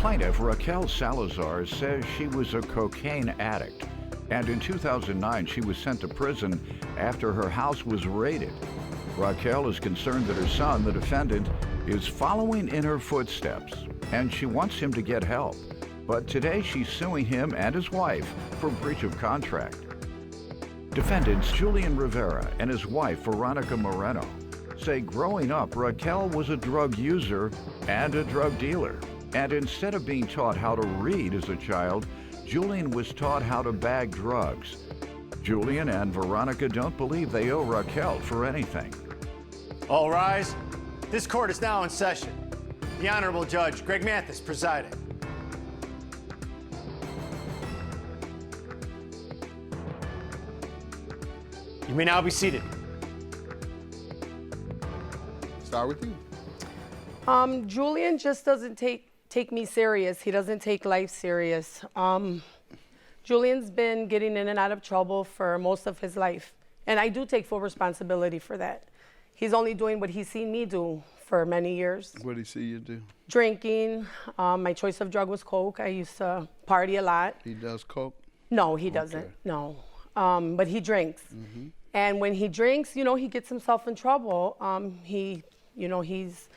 plaintiff, Raquel Salazar, says she was a cocaine addict, and in 2009 she was sent to prison after her house was raided. Raquel is concerned that her son, the defendant, is following in her footsteps, and she wants him to get help. But today she's suing him and his wife for breach of contract. Defendants Julian Rivera and his wife, Veronica Moreno, say growing up, Raquel was a drug user and a drug dealer. And instead of being taught how to read as a child, Julian was taught how to bag drugs. Julian and Veronica don't believe they owe Raquel for anything. All rise. This court is now in session. The Honorable Judge Greg Mathis presiding. You may now be seated. Start with you. Julian just doesn't take me serious. He doesn't take life serious. Julian's been getting in and out of trouble for most of his life, and I do take full responsibility for that. He's only doing what he's seen me do for many years. What did he see you do? Drinking. My choice of drug was coke. I used to party a lot. He does coke? No, he doesn't. No. But he drinks. Mm-hmm. And when he drinks, he gets himself in trouble. He's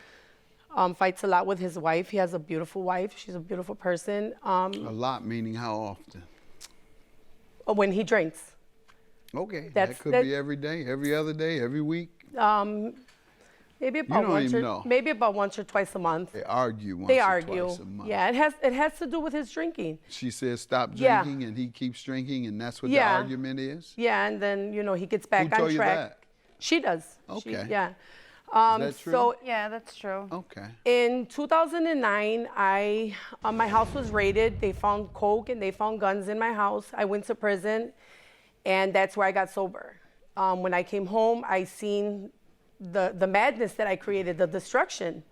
fights a lot with his wife. He has a beautiful wife. She's a beautiful person. A lot meaning how often? When he drinks. Okay, that could be every day, every other day, every week? Maybe about once or twice a month. They argue once they or argue. Twice a month. Yeah, it has to do with his drinking. She says stop drinking and he keeps drinking, and that's what the argument is? Yeah, and then, he gets back on track. Who told you that? She does. Okay. Is that true? So, yeah, that's true. Okay. In 2009, my house was raided. They found coke and they found guns in my house. I went to prison, and that's where I got sober. When I came home, I seen the madness that I created, the destruction.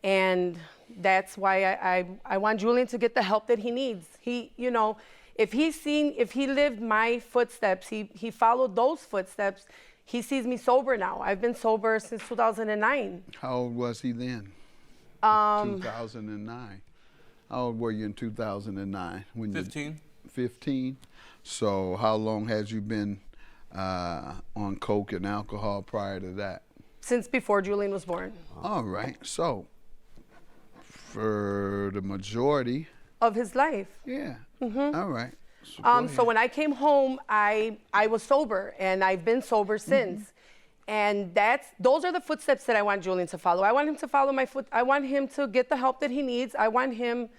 And that's why I want Julian to get the help that he needs. If he lived my footsteps, he followed those footsteps, he sees me sober now. I've been sober since 2009. How old was he then? 2009. How old were you in 2009? 15. 15. So how long has you been on coke and alcohol prior to that? Since before Julian was born. All right. So for the majority of his life. Yeah. Mm-hmm. All right. So when I came home, I was sober, and I've been sober since. And those are the footsteps that I want Julian to follow. I want him to follow my I want him to get the help that he needs. I want him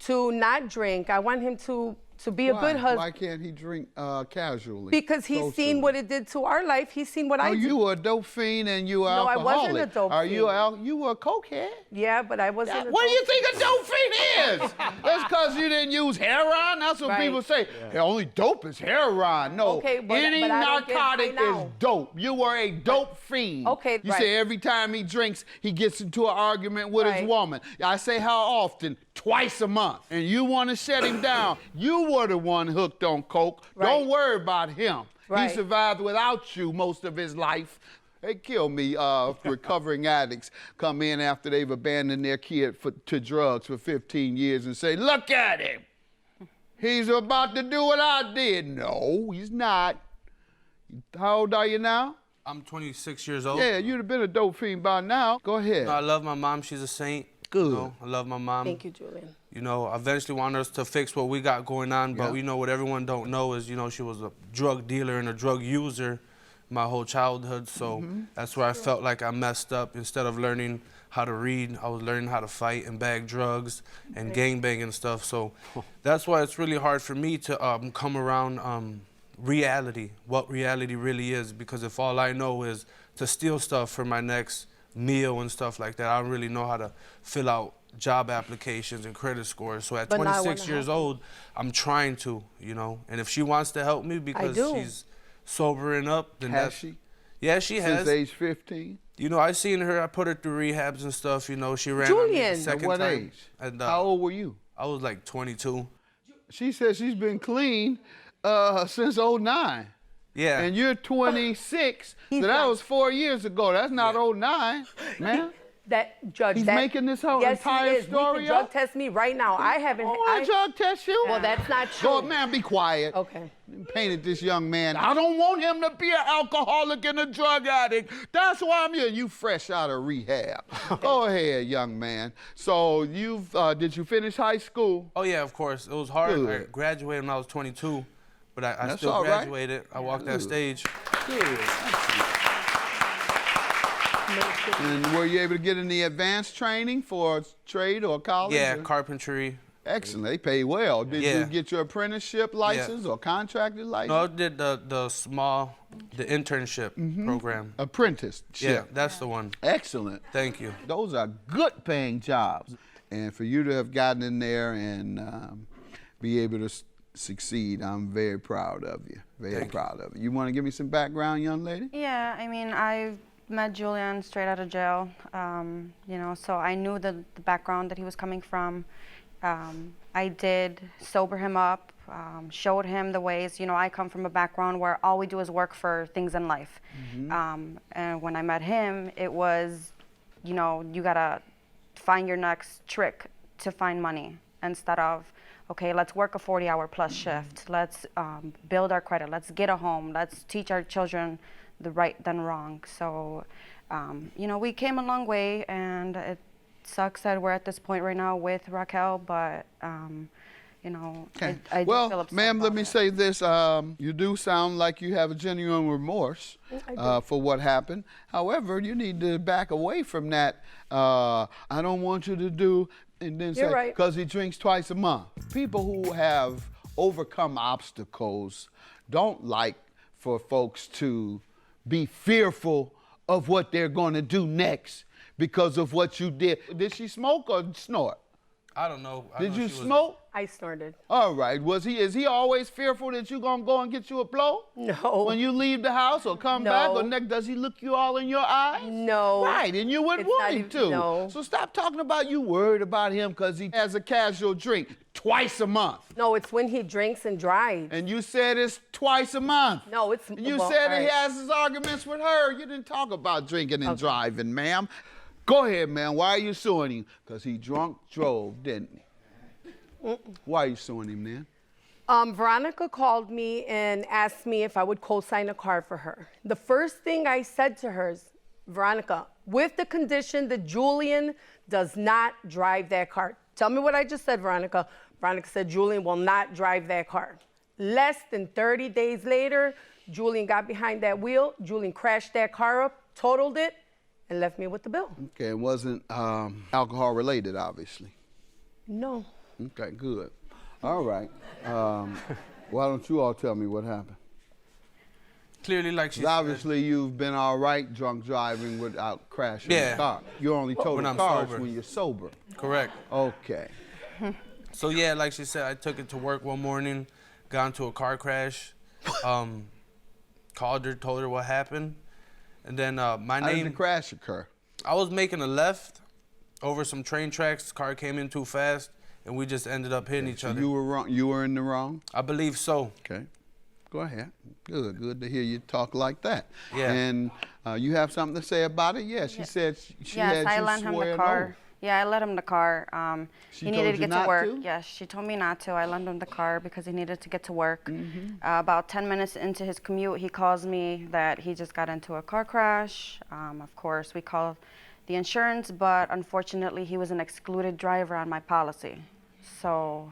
to not drink. I want him to be a good husband. Why can't he drink casually? Because he's seen what it did to our life. He's seen what I did. You were a dope fiend and you were alcoholic. No, I wasn't a dope fiend. You were a cokehead? Yeah, but I wasn't What do you think a dope fiend is? That's because you didn't use heroin? That's what people say. Yeah. Only dope is heroin. No, any narcotic is dope. You were a dope fiend. Okay, You say every time he drinks, he gets into an argument with his woman. I say how often? Twice a month. And you want to shut him down. You were the one hooked on coke. Don't worry about him. He survived without you most of his life. They kill me, recovering addicts come in after they've abandoned their kid to drugs for 15 years and say, look at him. He's about to do what I did. No, he's not. How old are you now? I'm 26 years old. Yeah, you'd have been a dope fiend by now. Go ahead. I love my mom. She's a saint. Good. I love my mom. Thank you, Julian. I eventually want us to fix what we got going on, but what everyone don't know is, she was a drug dealer and a drug user my whole childhood, so that's where I felt like I messed up. Instead of learning how to read, I was learning how to fight and bag drugs and gangbang and stuff, so that's why it's really hard for me to come around reality, what reality really is, because if all I know is to steal stuff for my next meal and stuff like that, I don't really know how to fill out job applications and credit scores. So at 26 years old, I'm trying to, and if she wants to help me because she's sobering up, then has she? Yeah, she has. Since age 15? I seen her, I put her through rehabs and stuff, she ran Julian. the second At what time. age? And, how old were you? I was like 22. She says she's been clean since 09. Yeah. And you're 26, so that was 4 years ago. That's not 09, man. That judge. He's making this whole yes, entire he is. story He can drug up? test me right now. I haven't. I drug test you? Well, that's not true. Go, man, be quiet. Okay. You painted this young man. I don't want him to be an alcoholic and a drug addict. That's why I'm here. You fresh out of rehab. Go ahead, young man. So did you finish high school? Oh yeah, of course. It was hard. Good. I graduated when I was 22, but I That's still all right. graduated. I walked that stage. Good. And were you able to get any advanced training for a trade or college? Yeah, or? carpentry. Excellent. They pay well. Did you get your apprenticeship license or contracted license? No, I did the internship program. Apprenticeship. Yeah, that's the one. Excellent. Thank you. Those are good paying jobs. And for you to have gotten in there and be able to succeed, I'm very proud of you. Very proud of you. You want to give me some background, young lady? Yeah, I mean, I met Julian straight out of jail, you know, so I knew the background that he was coming from. I did sober him up, showed him the ways. You know, I come from a background where all we do is work for things in life. And when I met him, it was, you know, you gotta find your next trick to find money instead of, okay, let's work a 40-hour plus shift. Let's build our credit. Let's get a home. Let's teach our children the right than wrong. So, you know, we came a long way, and it sucks that we're at this point right now with Raquel, but, you know, Okay. I do feel Well, upset ma'am, about let me it. say this. You do sound like you have a genuine remorse for what happened. However, you need to back away from that. I don't want you to do, and then You're say, right. because he drinks twice a month. People who have overcome obstacles don't like for folks to be fearful of what they're going to do next because of what you did. Did she smoke or snort? I don't know. I Did know you she was- smoke? I snorted. All right. Is he always fearful that you're going to go and get you a blow? No. When you leave the house or come No. back, or does he look you all in your eyes? No. Right, and you wouldn't It's not want him even- to. no. So stop talking about you worried about him because he has a casual drink twice a month. No, it's when he drinks and drives. And you said it's twice a month. No, it's. You well, said all he right. has his arguments with her. You didn't talk about drinking and driving, ma'am. Go ahead, ma'am. Why are you suing him? Because he drunk drove, didn't he? Why are you suing him then? Veronica called me and asked me if I would co-sign a car for her. The first thing I said to her is, Veronica, with the condition that Julian does not drive that car. Tell me what I just said, Veronica. Veronica said Julian will not drive that car. Less than 30 days later, Julian got behind that wheel. Julian crashed that car up, totaled it, and left me with the bill. Okay, it wasn't alcohol related, obviously. No. Okay, good. All right. Why don't you all tell me what happened? Clearly, like she said. Obviously, you've been all right drunk driving without crashing the Yeah. car. You only total When I'm cars sober. when you're sober. Correct. Okay. So yeah, like she said, I took it to work one morning, got into a car crash, called her, told her what happened, and then my How did name. the crash occur? I was making a left over some train tracks. Car came in too fast, and we just ended up hitting each So other. you were wrong. You were in the wrong. I believe so. Okay. Go ahead. Good. Good to hear you talk like that. Yeah. And you have something to say about it? Yeah. She said she had Yes, I you lent him swear the an car. oath. Yeah, I let him the car. She he told needed you to get not to work. to? Yes, she told me not to. I lent him the car because he needed to get to work. Mm-hmm. About 10 minutes into his commute, he calls me that he just got into a car crash. Of course, we called the insurance, but unfortunately, he was an excluded driver on my policy. So,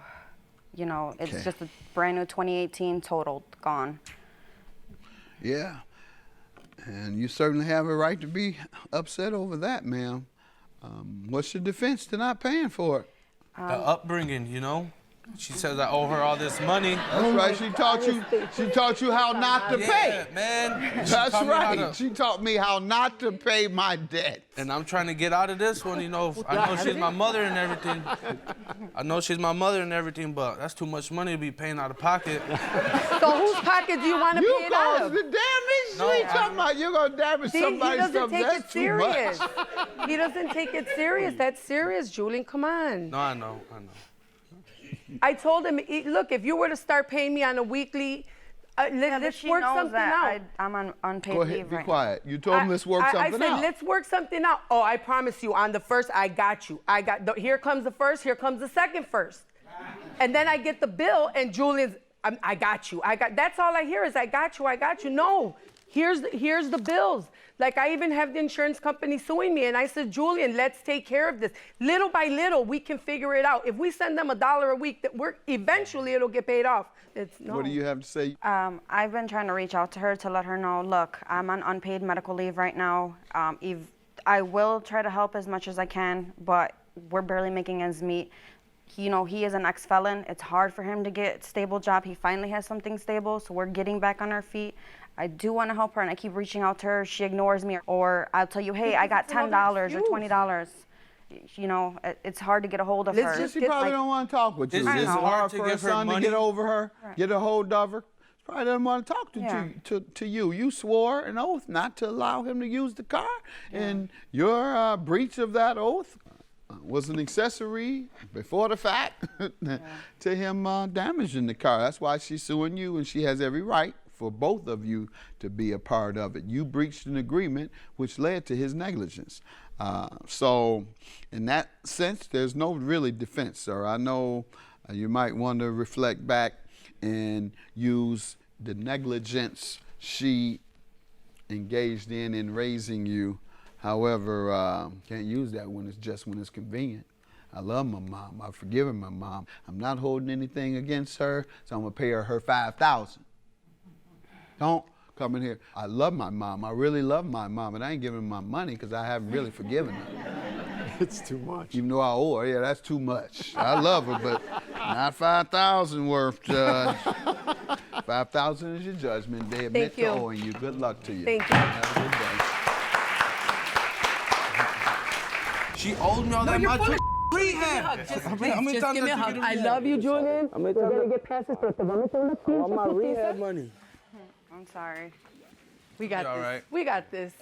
you know, it's Okay. just a brand new 2018 totaled, gone. Yeah. And you certainly have a right to be upset over that, ma'am. What's your defense to not paying for it? The upbringing, you know. She says I owe her all this money. That's right. She taught you. She taught you how not to pay. Yeah, man. She That's taught me how right. to- She taught me how not to pay my debt. And I'm trying to get out of this one, you know. I know she's my mother and everything. I know she's my mother and everything, but that's too much money to be paying out of pocket. So whose pocket do you want to You pay it out caused of? the damage. No, What you I- talking about? You're gonna damage See, he somebody's doesn't stuff. take That's it too much. serious. He doesn't take it serious. That's serious, Julian. Come on. No, I know. I told him, look, if you were to start paying me on a weekly, Let's work something out. I'm on unpaid Go ahead, leave be right quiet. You told me let's work something I said, out. let's work something out. Oh, I promise you, on the first, I got you. Here comes the first, here comes the second first. And then I get the bill, and Julian's, I got you. That's all I hear is, I got you. No, here's the bills. Like, I even have the insurance company suing me, and I said, Julian, let's take care of this. Little by little, we can figure it out. If we send them $1 a week, eventually it'll get paid off. No. What do you have to say? I've been trying to reach out to her to let her know, look, I'm on unpaid medical leave right now. I will try to help as much as I can, but we're barely making ends meet. He is an ex-felon. It's hard for him to get a stable job. He finally has something stable, so we're getting back on our feet. I do want to help her, and I keep reaching out to her. She ignores me, or I'll tell you, hey, I got $10 or $20. It's hard to get a hold of her. She probably don't want to talk with you. It's hard for her son to get over her, get a hold of her. She probably doesn't want to talk to you. You swore an oath not to allow him to use the car, and your breach of that oath was an accessory before the fact to him damaging the car. That's why she's suing you, and she has every right for both of you to be a part of it. You breached an agreement which led to his negligence. So in that sense, there's no really defense, sir. I know you might want to reflect back and use the negligence she engaged in raising you. However, can't use that when it's convenient. I love my mom. I've forgiven my mom. I'm not holding anything against her, so I'm gonna pay her $5,000. Don't come in here. I love my mom. I really love my mom, and I ain't giving her my money because I haven't really forgiven her. It's too much. Even though I owe her, yeah, that's too much. I love her, but not $5,000 worth, Judge. $5,000 is your judgment. They admit to owing you. Good luck to you. Thank you. Have a good day. She owed me all that money. Rehab. Just give me a hug. I love you, Julian. We're gonna get past this, but all my rehab money. I'm sorry. We got this. All right. We got this.